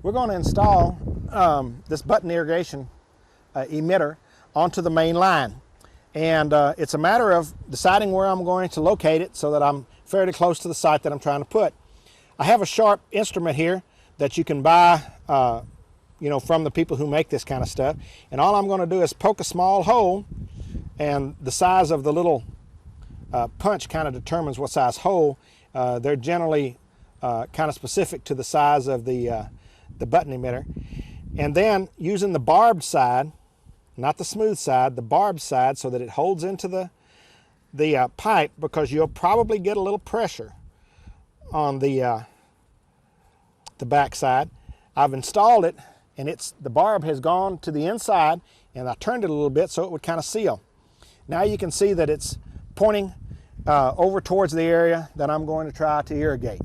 We're going to install this button irrigation emitter onto the main line. And it's a matter of deciding where I'm going to locate it so that I'm fairly close to the site that I'm trying to put. I have a sharp instrument here that you can buy from the people who make this kind of stuff. And all I'm going to do is poke a small hole, and the size of the little punch kind of determines what size hole. They're generally kind of specific to the size of the button emitter. And then using the barbed side, not the smooth side, the barbed side, so that it holds into the pipe, because you'll probably get a little pressure on the back side. I've installed it, and the barb has gone to the inside, and I turned it a little bit so it would kind of seal. Now you can see that it's pointing over towards the area that I'm going to try to irrigate.